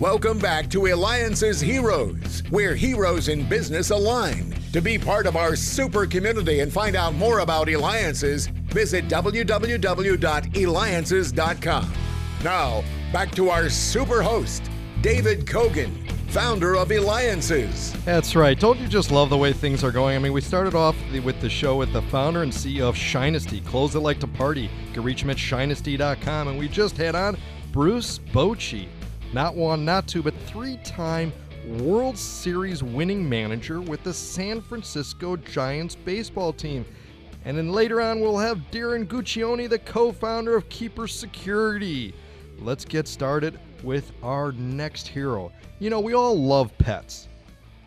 Welcome back to Eliances Heroes, where heroes in business align. To be part of our super community and find out more about Eliances, visit www.Eliances.com. Now, back to our super host, David Kogan, founder of Eliances. That's right. Don't you just love the way things are going? I mean, we started off with the show with the founder and CEO of Shinesty, clothes that like to party. You can reach him at Shinesty.com. And we just had on Bruce Bochy. Not one, not two, but three-time World Series winning manager with the San Francisco Giants baseball team. And then later on, we'll have Darren Guccione, the co-founder of Keeper Security. Let's get started with our next hero. You know, we all love pets.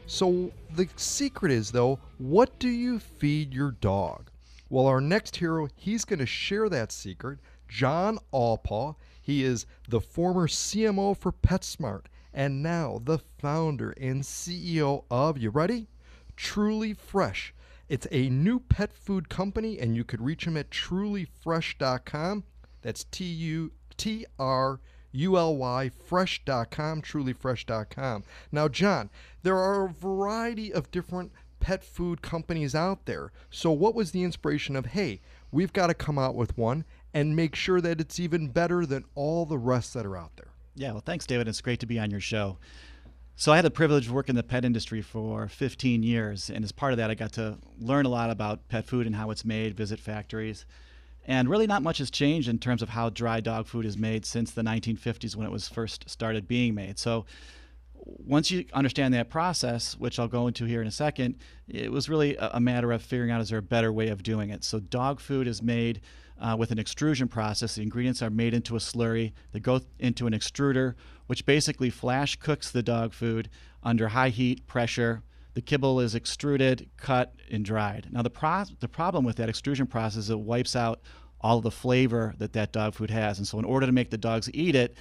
So the secret is, though, what do you feed your dog? Well, our next hero, he's going to share that secret. John Alpaugh. He is the former CMO for PetSmart and now the founder and CEO of, you ready? Truly Fresh. It's a new pet food company, and you could reach him at trulyfresh.com. That's TrulyFresh.com, trulyfresh.com. Now, John, there are a variety of different pet food companies out there. So what was the inspiration of, hey, we've got to come out with one and make sure that it's even better than all the rest that are out there? Yeah, well, thanks, David. It's great to be on your show. So I had the privilege of working in the pet industry for 15 years, and as part of that, I got to learn a lot about pet food and how it's made, visit factories. And really not much has changed in terms of how dry dog food is made since the 1950s when it was first started being made. So once you understand that process, which I'll go into here in a second, it was really a matter of figuring out, is there a better way of doing it? So dog food is made with an extrusion process. The ingredients are made into a slurry. They go into an extruder, which basically flash cooks the dog food under high heat pressure. The kibble is extruded, cut, and dried. Now, the problem with that extrusion process is it wipes out all of the flavor that dog food has. And so in order to make the dogs eat it,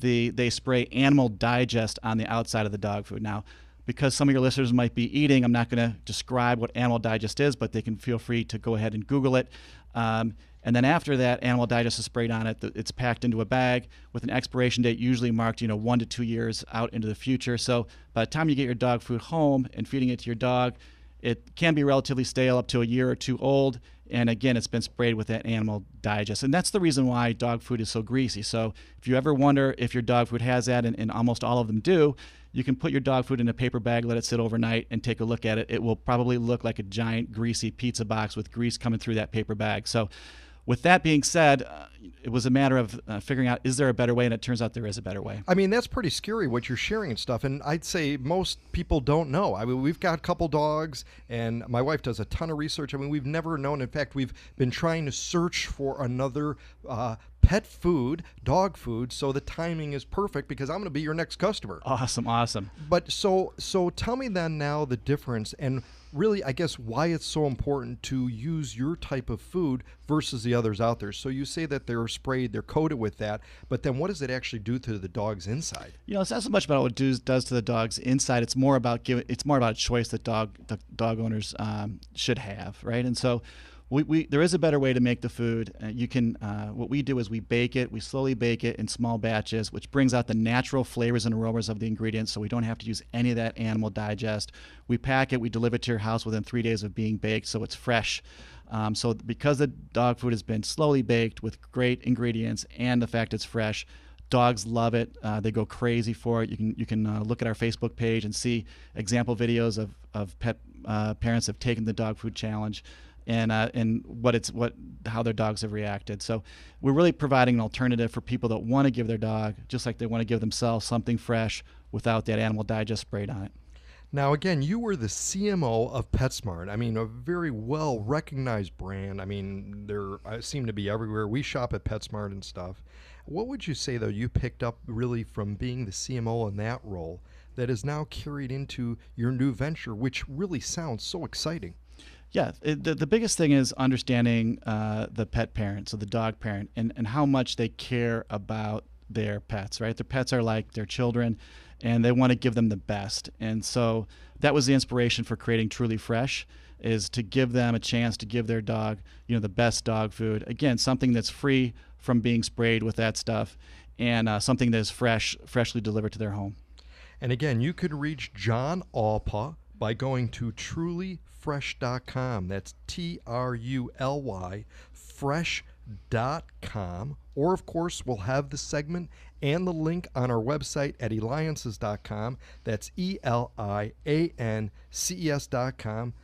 they spray Animal Digest on the outside of the dog food. Now, because some of your listeners might be eating, I'm not going to describe what Animal Digest is, but they can feel free to go ahead and Google it. And then after that, Animal Digest is sprayed on it. It's packed into a bag with an expiration date usually marked, 1 to 2 years out into the future. So by the time you get your dog food home and feeding it to your dog, it can be relatively stale, up to a year or two old. And again, it's been sprayed with that Animal Digest. And that's the reason why dog food is so greasy. So if you ever wonder if your dog food has that, and almost all of them do, you can put your dog food in a paper bag, let it sit overnight, and take a look at it. It will probably look like a giant greasy pizza box with grease coming through that paper bag. So with that being said, it was a matter of figuring out, is there a better way? And it turns out there is a better way. I mean, that's pretty scary what you're sharing and stuff. And I'd say most people don't know. I mean, we've got a couple dogs, and my wife does a ton of research. I mean, we've never known. In fact, we've been trying to search for another pet food, dog food, so the timing is perfect because I'm going to be your next customer. Awesome. But so tell me then now the difference, and really, I guess, why it's so important to use your type of food versus the others out there. So you say that they're sprayed, they're coated with that, but then what does it actually do to the dog's inside? It's not so much about what it does to the dog's inside. It's more about a choice that the dog owners should have, right? And so there is a better way to make the food. What we do is we bake it. We slowly bake it in small batches, which brings out the natural flavors and aromas of the ingredients, so we don't have to use any of that Animal Digest. We pack it. We deliver it to your house within 3 days of being baked, so it's fresh. So because the dog food has been slowly baked with great ingredients and the fact it's fresh, dogs love it. They go crazy for it. You can look at our Facebook page and see example videos of pet parents have taken the dog food challenge and how their dogs have reacted. So we're really providing an alternative for people that want to give their dog, just like they want to give themselves, something fresh without that Animal Digest sprayed on it. Now, again, you were the CMO of PetSmart. I mean, a very well-recognized brand. I mean, they seem to be everywhere. We shop at PetSmart and stuff. What would you say, though, you picked up really from being the CMO in that role that is now carried into your new venture, which really sounds so exciting? Yeah, the biggest thing is understanding the pet parent, so the dog parent, and how much they care about their pets, right? Their pets are like their children, and they want to give them the best. And so that was the inspiration for creating Truly Fresh, is to give them a chance to give their dog, the best dog food. Again, something that's free from being sprayed with that stuff. and something that is freshly delivered to their home. And again, you could reach John Alpaugh by going to trulyfresh.com. That's TRULY fresh.com. Or, of course, we'll have the segment and the link on our website at Eliances.com. That's ELIANCES.com.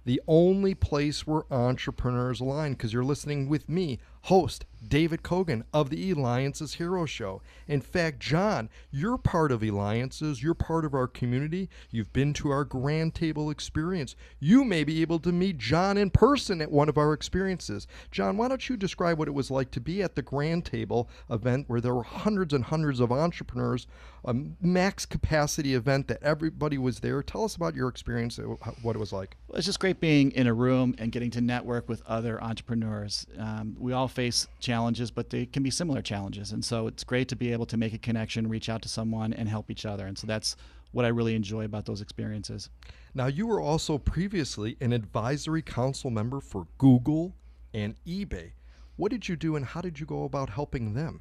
The only place where entrepreneurs align, because you're listening with me, host David Kogan of the Eliances Hero Show. In fact, John, you're part of Eliances. You're part of our community. You've been to our Grand Table experience. You may be able to meet John in person at one of our experiences. John, why don't you describe what it was like to be at the Grand Table event where there were hundreds and hundreds of entrepreneurs, a max capacity event that everybody was there. Tell us about your experience, what it was like. Well, it's just great being in a room and getting to network with other entrepreneurs. We all face challenges, but they can be similar challenges. And so it's great to be able to make a connection, reach out to someone, and help each other. And so that's what I really enjoy about those experiences. Now, you were also previously an advisory council member for Google and eBay. What did you do and how did you go about helping them?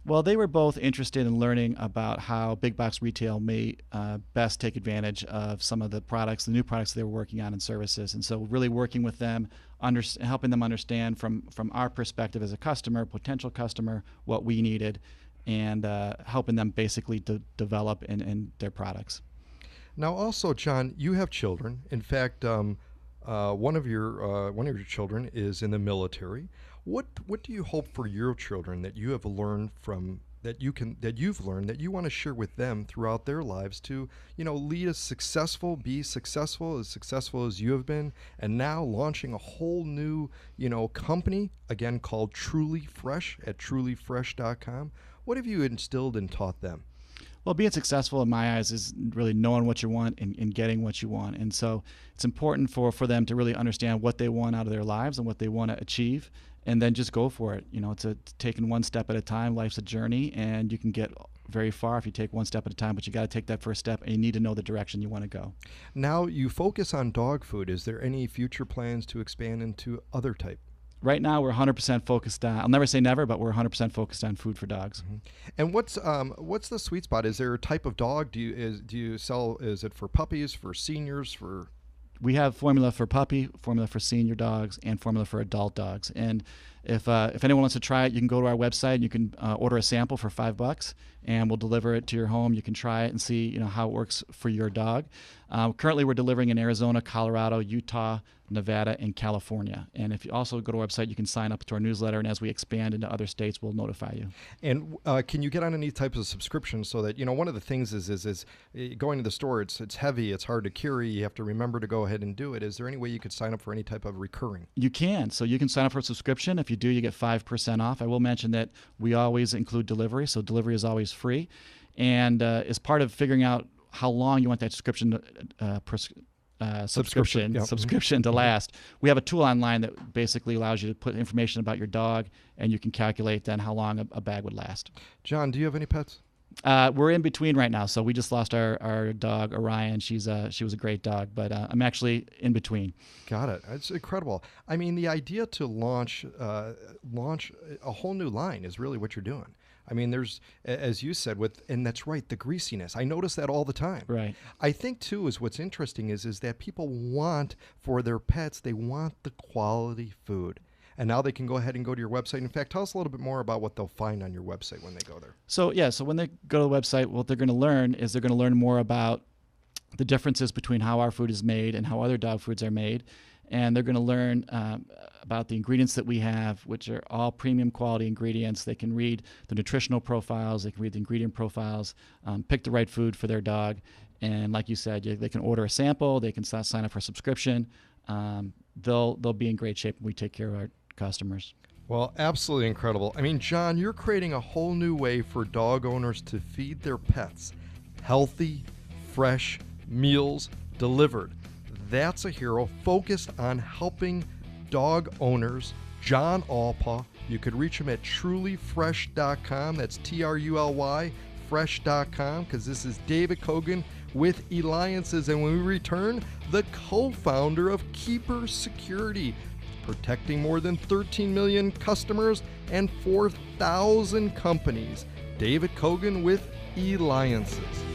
Well, they were both interested in learning about how big box retail may best take advantage of some of the products, the new products they were working on and services. And so really working with them, helping them understand from our perspective as a customer, potential customer, what we needed, and helping them basically to develop in their products. Now also, John, you have children. In fact, one of your children is in the military. What do you hope for your children that you have learned from that you've learned that you want to share with them throughout their lives to, lead be successful as you have been, and now launching a whole new, company again called Truly Fresh at trulyfresh.com. What have you instilled and taught them? Well, being successful in my eyes is really knowing what you want and getting what you want. And so it's important for them to really understand what they want out of their lives and what they want to achieve, and then just go for it. It's taking one step at a time. Life's a journey, and you can get very far if you take one step at a time, but you got to take that first step, and you need to know the direction you want to go. Now, you focus on dog food. Is there any future plans to expand into other type? Right now, we're 100% focused on, I'll never say never, but we're 100% focused on food for dogs. Mm-hmm. And what's the sweet spot? Is there a type of dog? Do you sell, is it for puppies, for seniors, for? We have formula for puppy, formula for senior dogs, and formula for adult dogs. And if anyone wants to try it, you can go to our website and you can order a sample for $5, and we'll deliver it to your home. You can try it and see how it works for your dog. Currently, we're delivering in Arizona, Colorado, Utah, Nevada, and California. And if you also go to our website, you can sign up to our newsletter, and as we expand into other states, we'll notify you. And can you get on any types of subscriptions so that, one of the things is going to the store, it's heavy, it's hard to carry, you have to remember to go ahead and do it. Is there any way you could sign up for any type of recurring? You can. So you can sign up for a subscription. If you do, you get 5% off. I will mention that we always include delivery, so delivery is always free. And as part of figuring out how long you want that subscription to last, we have a tool online that basically allows you to put information about your dog, and you can calculate then how long a bag would last. John, do you have any pets? We're in between right now, so we just lost our dog Orion. She was a great dog, but I'm actually in between. Got it. It's incredible. I mean, the idea to launch a whole new line is really what you're doing. I mean, there's, as you said, and that's right, the greasiness. I notice that all the time. Right. I think too is what's interesting is that people want for their pets, they want the quality food. And now they can go ahead and go to your website. In fact, tell us a little bit more about what they'll find on your website when they go there. So when they go to the website, what they're going to learn is they're going to learn more about the differences between how our food is made and how other dog foods are made. And they're going to learn about the ingredients that we have, which are all premium quality ingredients. They can read the nutritional profiles. They can read the ingredient profiles, pick the right food for their dog. And like you said, they can order a sample. They can sign up for a subscription. They'll be in great shape when we take care of our customers. Well, absolutely incredible. I mean, John, you're creating a whole new way for dog owners to feed their pets healthy, fresh meals delivered. That's a hero focused on helping dog owners. John Alpaugh. You could reach him at trulyfresh.com. That's TRULY fresh.com, because this is David Kogan with Eliances. And when we return, the co-founder of Keeper Security. protecting more than 13 million customers and 4,000 companies. David Kogan with Eliances.